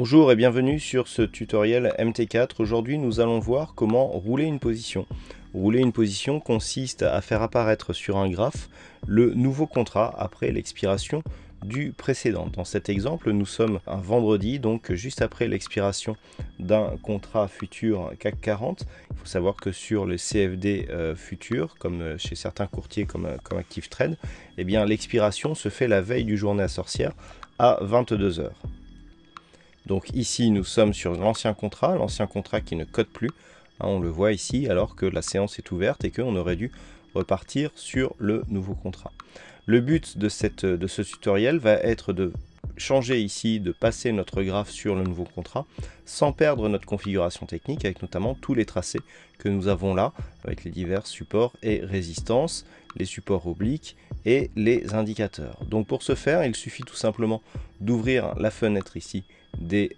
Bonjour et bienvenue sur ce tutoriel MT4. Aujourd'hui, nous allons voir comment rouler une position. Rouler une position consiste à faire apparaître sur un graphe le nouveau contrat après l'expiration du précédent. Dans cet exemple, nous sommes un vendredi, donc juste après l'expiration d'un contrat futur CAC 40. Il faut savoir que sur les CFD futurs, comme chez certains courtiers comme Active Trade, eh bien l'expiration se fait la veille du journée à sorcière à 22 h. Donc ici, nous sommes sur l'ancien contrat qui ne cote plus. On le voit ici, alors que la séance est ouverte et qu'on aurait dû repartir sur le nouveau contrat. Le but de ce tutoriel va être de changer ici, de passer notre graphe sur le nouveau contrat, sans perdre notre configuration technique, avec notamment tous les tracés que nous avons là, avec les divers supports et résistances, les supports obliques et les indicateurs. Donc pour ce faire, il suffit tout simplement d'ouvrir la fenêtre ici des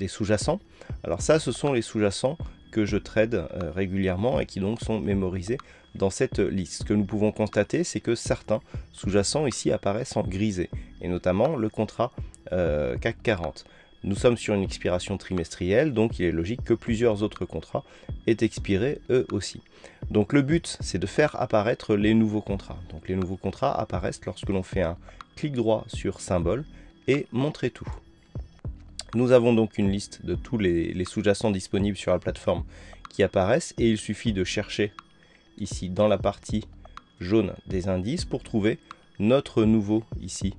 sous-jacents. Alors ça, ce sont les sous-jacents que je trade régulièrement et qui donc sont mémorisés dans cette liste. Ce que nous pouvons constater, c'est que certains sous-jacents ici apparaissent en grisé, et notamment le contrat CAC 40. Nous sommes sur une expiration trimestrielle, donc il est logique que plusieurs autres contrats aient expiré eux aussi. Donc le but, c'est de faire apparaître les nouveaux contrats. Donc les nouveaux contrats apparaissent lorsque l'on fait un clic droit sur symbole et montrer tout. Nous avons donc une liste de tous les sous-jacents disponibles sur la plateforme qui apparaissent, et il suffit de chercher ici dans la partie jaune des indices pour trouver notre nouveau ici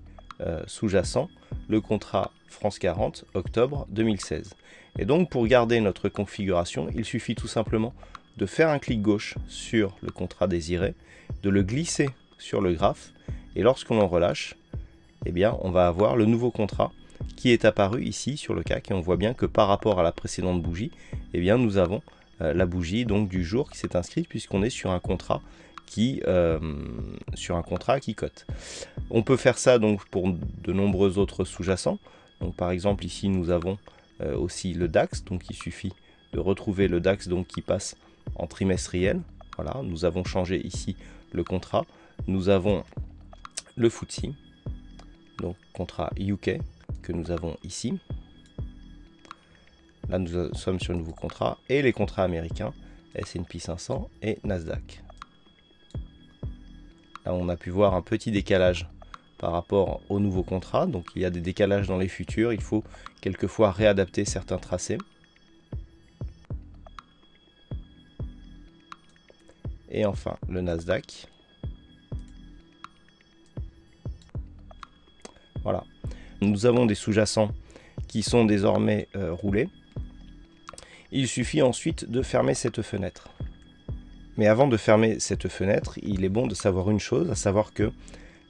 sous-jacent, le contrat France 40 octobre 2016. Et donc pour garder notre configuration, il suffit tout simplement de faire un clic gauche sur le contrat désiré, de le glisser sur le graphe, et lorsqu'on en relâche, eh bien on va avoir le nouveau contrat qui est apparu ici sur le CAC, et on voit bien que par rapport à la précédente bougie, eh bien nous avons la bougie donc du jour qui s'est inscrite, puisqu'on est sur un contrat qui cote. On peut faire ça donc pour de nombreux autres sous-jacents. Donc par exemple ici nous avons aussi le DAX, donc il suffit de retrouver le DAX donc qui passe en trimestriel. Voilà, nous avons changé ici le contrat. Nous avons le FTSE, donc contrat UK que nous avons ici. Là, nous sommes sur un nouveau contrat, et les contrats américains, S&P 500 et Nasdaq. Là, on a pu voir un petit décalage par rapport au nouveau contrat. Donc, il y a des décalages dans les futurs. Il faut quelquefois réadapter certains tracés. Et enfin, le Nasdaq. Voilà. Nous avons des sous-jacents qui sont désormais roulés. Il suffit ensuite de fermer cette fenêtre. Mais avant de fermer cette fenêtre, il est bon de savoir une chose, à savoir que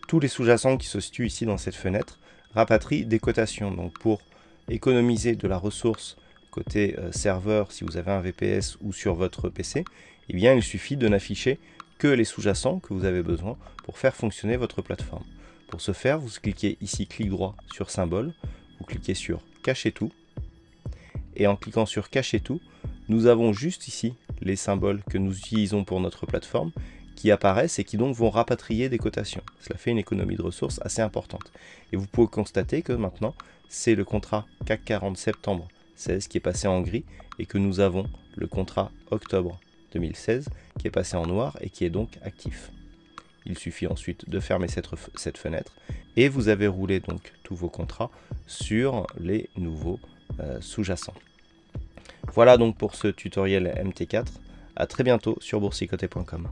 tous les sous-jacents qui se situent ici dans cette fenêtre rapatrient des cotations. Donc pour économiser de la ressource côté serveur, si vous avez un VPS ou sur votre PC, eh bien il suffit de n'afficher que les sous-jacents que vous avez besoin pour faire fonctionner votre plateforme. Pour ce faire, vous cliquez ici clic droit sur symbole, vous cliquez sur cacher tout, et en cliquant sur cacher tout, nous avons juste ici les symboles que nous utilisons pour notre plateforme qui apparaissent et qui donc vont rapatrier des cotations. Cela fait une économie de ressources assez importante. Et vous pouvez constater que maintenant, c'est le contrat CAC 40 septembre 16 qui est passé en gris, et que nous avons le contrat octobre 2016 qui est passé en noir et qui est donc actif. Il suffit ensuite de fermer cette fenêtre, et vous avez roulé donc tous vos contrats sur les nouveaux sous-jacents. Voilà donc pour ce tutoriel MT4. À très bientôt sur boursicoté.com.